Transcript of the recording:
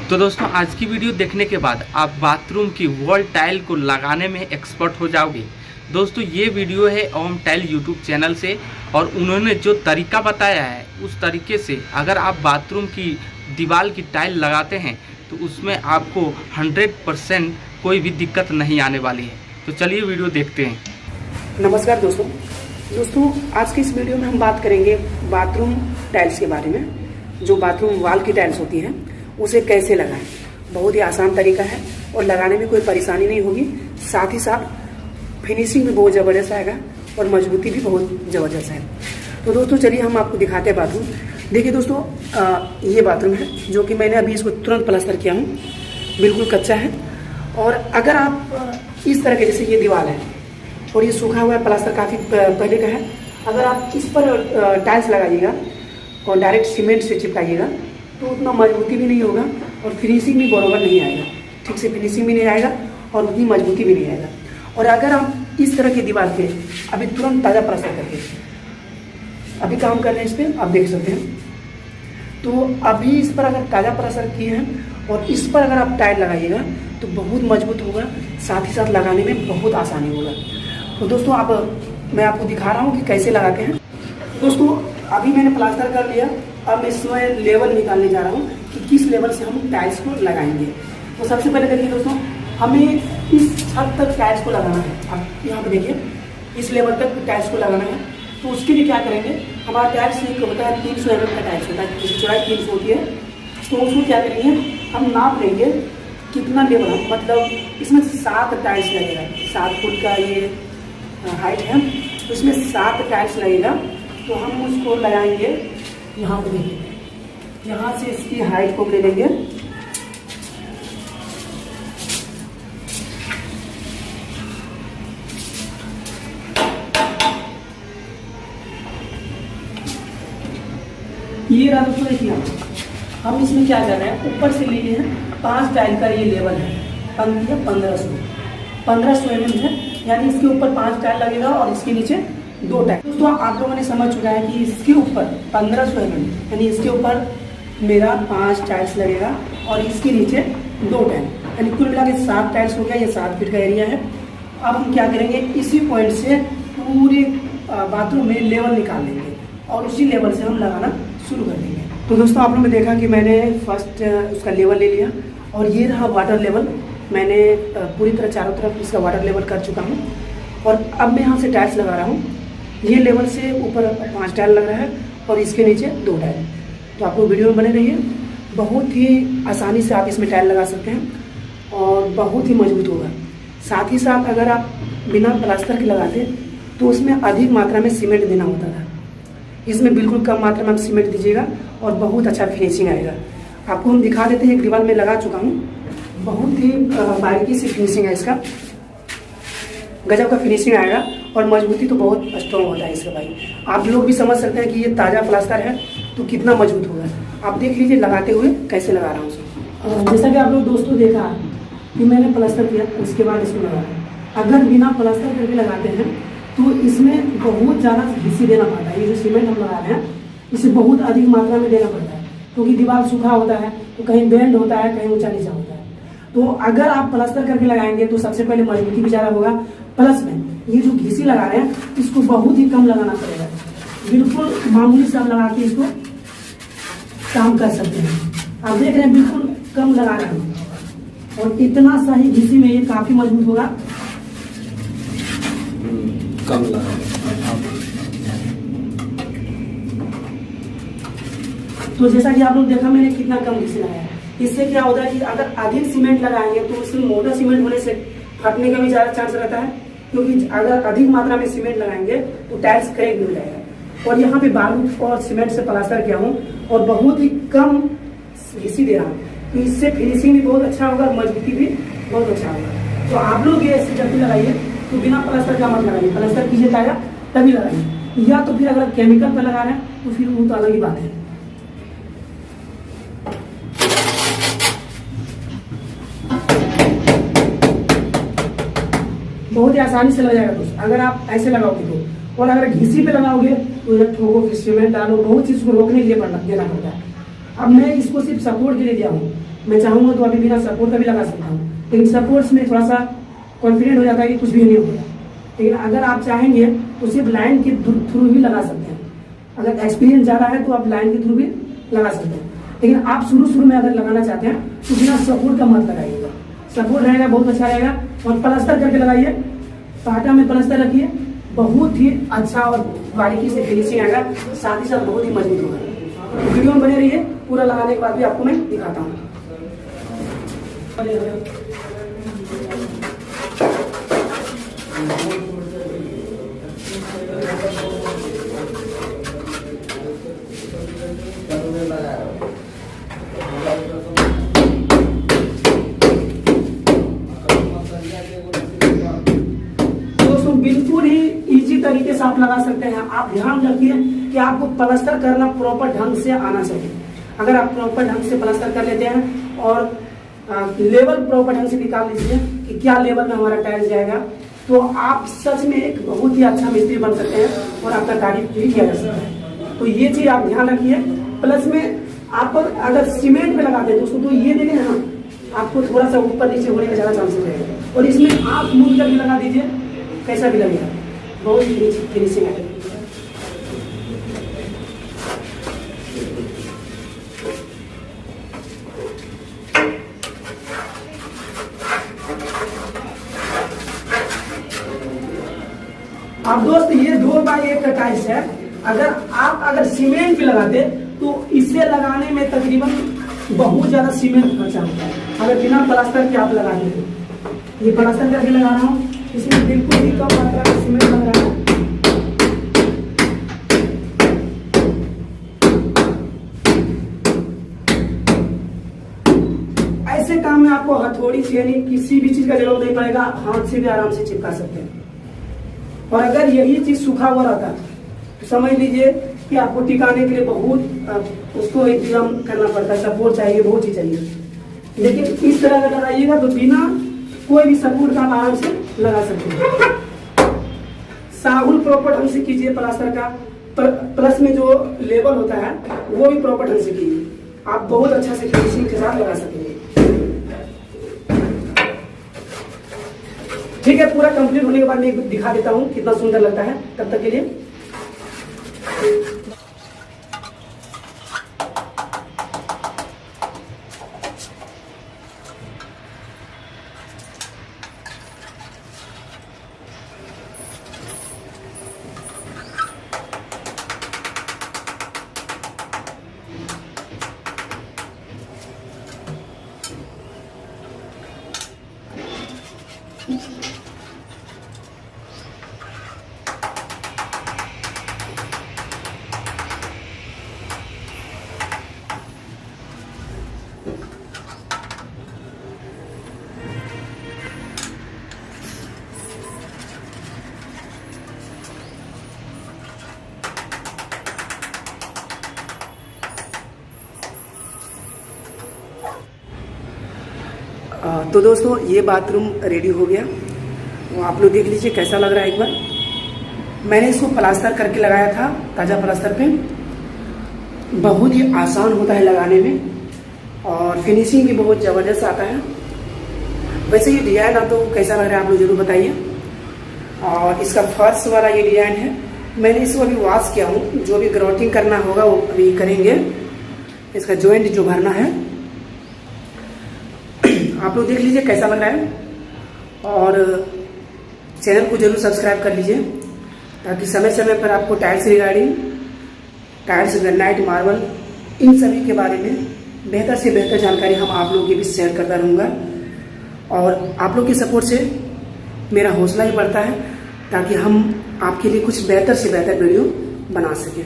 तो दोस्तों आज की वीडियो देखने के बाद आप बाथरूम की वॉल टाइल को लगाने में एक्सपर्ट हो जाओगे। दोस्तों ये वीडियो है ओम टाइल यूट्यूब चैनल से और उन्होंने जो तरीका बताया है उस तरीके से अगर आप बाथरूम की दीवार की टाइल लगाते हैं तो उसमें आपको 100% कोई भी दिक्कत नहीं आने वाली है। तो चलिए वीडियो देखते हैं। नमस्कार दोस्तों आज की इस वीडियो में हम बात करेंगे बाथरूम टाइल्स के बारे में। जो बाथरूम वॉल की टाइल्स होती हैं उसे कैसे लगाएं। बहुत ही आसान तरीका है और लगाने में कोई परेशानी नहीं होगी। साथ ही साथ फिनिशिंग भी बहुत ज़बरदस्त आएगा और मजबूती भी बहुत ज़बरदस्त है। तो दोस्तों चलिए हम आपको दिखाते हैं बाथरूम। देखिए दोस्तों ये बाथरूम है जो कि मैंने अभी इसको तुरंत प्लास्टर किया हूँ, बिल्कुल कच्चा है। और अगर आप इस तरह के जैसे ये दीवार है और ये सूखा हुआ है, प्लास्टर काफ़ी पहले का है, अगर आप इस पर टाइल्स लगाइएगा और डायरेक्ट सीमेंट से चिपकाइएगा तो उतना मजबूती भी नहीं होगा और फिनिशिंग भी बराबर नहीं आएगा, ठीक से फिनिशिंग भी नहीं आएगा और उतनी मजबूती भी नहीं आएगा। और अगर आप इस तरह की दीवार पे अभी तुरंत ताज़ा प्लास्टर करके अभी काम कर रहे हैं, इस पर आप देख सकते हैं, तो अभी इस पर अगर ताज़ा प्लास्टर किए हैं और इस पर अगर आप टाइल लगाइएगा तो बहुत मजबूत होगा, साथ ही साथ लगाने में बहुत आसानी होगा। तो दोस्तों मैं आपको दिखा रहा हूँ कि कैसे लगाते हैं। दोस्तों अभी मैंने प्लास्टर कर लिया, अब मैं इसमें लेवल निकालने जा रहा हूँ कि किस लेवल से हम टाइल्स को लगाएंगे। तो सबसे पहले देखिए दोस्तों, हमें इस छत तक टाइल्स को लगाना है। आप यहाँ पे देखिए इस लेवल तक टाइल्स को लगाना है। तो उसके लिए क्या करेंगे, हमारा टाइल्स एक होता है 300 mm का टाइल्स होता है, जिसकी चौड़ाई 300 होती है। तो उसमें क्या करेंगे, हम नाप लेंगे कितना लेवल है, मतलब इसमें 7 टाइल्स लगेगा। 7 फुट का ये हाइट है, तो इसमें 7 टाइल्स लगेगा। तो हम उसको लगाएंगे यहाँ पे, देखिए यहाँ से इसकी हाइट को ले लेंगे, ये रहा दोस्तों। देखिए हम इसमें क्या कर रहे हैं, ऊपर से लिए हैं 5 टाइल का ये लेवल है 1500 mm है, यानी इसके ऊपर 5 टाइल लगेगा और इसके नीचे 2 टाइल। दोस्तों आप लोगों ने समझ चुका है कि इसके ऊपर 1500 mm यानी इसके ऊपर मेरा 5 टाइल्स लगेगा और इसके नीचे 2 टाइल, यानी कुल मिला के 7 टाइल्स हो गया। ये 7 फीट का एरिया है। अब हम क्या करेंगे, इसी पॉइंट से पूरे बाथरूम में लेवल निकाल लेंगे और उसी लेवल से हम लगाना शुरू कर देंगे। तो दोस्तों आप लोगों ने देखा कि मैंने फर्स्ट उसका लेवल ले लिया और ये रहा वाटर लेवल। मैंने पूरी तरह चारों तरफ इसका वाटर लेवल कर चुका हूँ और अब मैं यहाँ से टाइल्स लगा रहा हूँ। ये लेवल से ऊपर 5 टाइल लग रहा है और इसके नीचे 2 टाइल। तो आप लोग वीडियो में बने रहिए। बहुत ही आसानी से आप इसमें टाइल लगा सकते हैं और बहुत ही मजबूत होगा। साथ ही साथ अगर आप बिना प्लास्टर के लगाते तो उसमें अधिक मात्रा में सीमेंट देना होता था, इसमें बिल्कुल कम मात्रा में आप सीमेंट दीजिएगा और बहुत अच्छा फिनिशिंग आएगा। आपको हम दिखा देते हैं, एक दीवार में लगा चुका हूँ, बहुत ही बारीकी से फिनिशिंग है इसका, गजब का फिनिशिंग आएगा और मजबूती तो बहुत स्ट्रॉन्ग होता है इसका भाई। आप लोग भी समझ सकते हैं कि ये ताज़ा प्लास्टर है तो कितना मजबूत होगा। आप देख लीजिए लगाते हुए कैसे लगा रहा हूँ उसे। जैसा कि आप लोग दोस्तों देखा कि मैंने प्लास्टर किया, उसके बाद इसको लगाया। अगर बिना प्लास्टर करके लगाते हैं तो इसमें बहुत ज़्यादा घिसी देना पड़ता है। ये जो सीमेंट हम लगा रहे हैं इसे बहुत अधिक मात्रा में देना पड़ता है, क्योंकि दीवार सूखा होता है तो कहीं बेंड होता है, कहीं ऊंचा नीचा होता है। तो अगर आप प्लास्टर करके लगाएंगे तो सबसे पहले मजबूती भी ज़्यादा होगा, प्लस में ये जो घिसी लगा रहे हैं इसको बहुत ही कम लगाना पड़ेगा। बिल्कुल मामूली से आप लगा के इसको काम कर सकते हैं। आप देख रहे हैं बिल्कुल कम लगा रहे हैं और इतना सही घिसी में ये काफ़ी मजबूत होगा। कम लगा। तो जैसा कि आप लोग देखा मैंने कितना कम घिसी लगाया। इससे क्या होता है कि अगर अधिक सीमेंट लगाएंगे तो उसमें मोटा सीमेंट होने से फटने का भी ज़्यादा चांस रहता है, क्योंकि अगर अधिक मात्रा में सीमेंट लगाएंगे तो टाइल्स क्रैक भी हो जाएगा। और यहाँ पे बालू और सीमेंट से प्लास्टर किया हूँ और बहुत ही कम घिसी दे रहा हूँ, तो इससे फिनिशिंग भी बहुत अच्छा होगा और मजबूती भी बहुत अच्छा होगा। तो आप लोग ये ऐसे जब भी लगाइए तो बिना प्लास्टर का मत लगाइए, प्लास्टर कीजिए ताज़ा तभी लगाइए, या तो फिर अगर केमिकल पर लगा रहे हैं तो फिर वो तो अलग ही बात है। बहुत ही आसानी से लग जाएगा दोस्त अगर आप ऐसे लगाओगे तो। और अगर घिसी पे लगाओगे तो जब ठोको फिर सीमेंट डालो, बहुत चीज़ को रोकने के लिए देना पड़ता है। अब मैं इसको सिर्फ सपोर्ट के लिए दिया हूँ, मैं चाहूँगा तो अभी बिना सपोर्ट का भी लगा सकता हूँ, लेकिन सपोर्ट्स में थोड़ा सा कॉन्फिडेंट हो जाता है कि कुछ भी नहीं होगा। लेकिन अगर आप चाहेंगे तो सिर्फ लाइन के थ्रू ही लगा सकते हैं। अगर एक्सपीरियंस ज़्यादा है तो आप लाइन के थ्रू भी लगा सकते हैं, लेकिन आप शुरू में अगर लगाना चाहते हैं तो बिना सपोर्ट का मत लगाइएगा। सपोर्ट रहेगा बहुत अच्छा रहेगा। और प्लास्टर करके लगाइए, पाटा में प्लास्टर रखिए, बहुत ही अच्छा और बारीकी से फिनिशिंग आएगा, साथ ही साथ बहुत ही मजबूत होगा। वीडियो में बने रहिए, पूरा लगाने के बाद भी आपको मैं दिखाता हूँ। दोस्तों बिल्कुल ही इजी तरीके से आप लगा सकते हैं। आप ध्यान रखिए कि आपको प्लास्टर करना प्रॉपर ढंग से आना चाहिए। अगर आप प्रॉपर ढंग से प्लास्टर कर लेते हैं और लेवल प्रॉपर ढंग से निकाल लीजिए कि क्या लेवल में हमारा टाइल्स जाएगा, तो आप सच में एक बहुत ही अच्छा मिस्त्री बन सकते हैं और आपका तारीफ भी किया जा सकता है। तो ये चीज आप ध्यान रखिए। प्लस में आप अगर सीमेंट पे लगाते हैं दोस्तों, तो ये देखें ना, आपको थोड़ा सा ऊपर नीचे होने का ज्यादा चांसेस रहेगा। और इसमें आप मूव करके लगा दीजिए, कैसा भी लगेगा, बहुत ही फिनिशिंग है। अब दोस्त ये 2x1 का टाइल्स है। अगर सीमेंट पे लगाते तो इसे लगाने में तकरीबन बहुत ज्यादा सीमेंट खर्चा होता है। अगर बिना प्लास्टर के आप लगाते तो ये प्लास्टर करके लगा रहा हूँ, इसमें बिल्कुल ही कम मात्रा में सीमेंट लग रहा है। ऐसे काम में आपको हथौड़ी से यानी किसी भी चीज का जरूरत नहीं पड़ेगा, हाथ से भी आराम से चिपका सकते हैं। और अगर यही चीज सूखा हुआ रहता तो समझ लीजिए कि आपको टिकाने के लिए बहुत उसको इंतजाम करना पड़ता है, सपोर्ट चाहिए, बहुत ही चाहिए। लेकिन इस तरह अगर लगाइएगा तो बिना कोई भी सपोर्ट का आप आराम से लगा सकते हैं। साहुल प्रॉपर ढंग से कीजिए प्लास्टर का, प्लस में जो लेवल होता है वो भी प्रॉपर ढंग से कीजिए, आप बहुत अच्छा से फिनिशिंग के साथ लगा सकेंगे। ठीक है, पूरा कंप्लीट होने के बाद मैं दिखा देता हूँ कितना सुंदर लगता है। तब तक के लिए तो दोस्तों ये बाथरूम रेडी हो गया। तो आप लोग देख लीजिए कैसा लग रहा है। एक बार मैंने इसको प्लास्टर करके लगाया था, ताज़ा प्लास्टर पे। बहुत ही आसान होता है लगाने में और फिनिशिंग भी बहुत ज़बरदस्त आता है। वैसे ये डिज़ाइन आप तो कैसा लग रहा है आप लोग जरूर बताइए। और इसका फर्श वाला ये डिज़ाइन है, मैंने इसको अभी वॉश किया हूँ। जो भी ग्राउटिंग करना होगा वो अभी करेंगे। इसका जॉइंट जो भरना है आप लोग देख लीजिए कैसा लग रहा है। और चैनल को जरूर सब्सक्राइब कर लीजिए ताकि समय समय पर आपको tiles regarding, tiles, granite, marble, इन सभी के बारे में बेहतर से बेहतर जानकारी हम आप लोगों के बीच शेयर करता रहूँगा। और आप लोग की सपोर्ट से मेरा हौसला ही बढ़ता है ताकि हम आपके लिए कुछ बेहतर से बेहतर वीडियो बना सकें।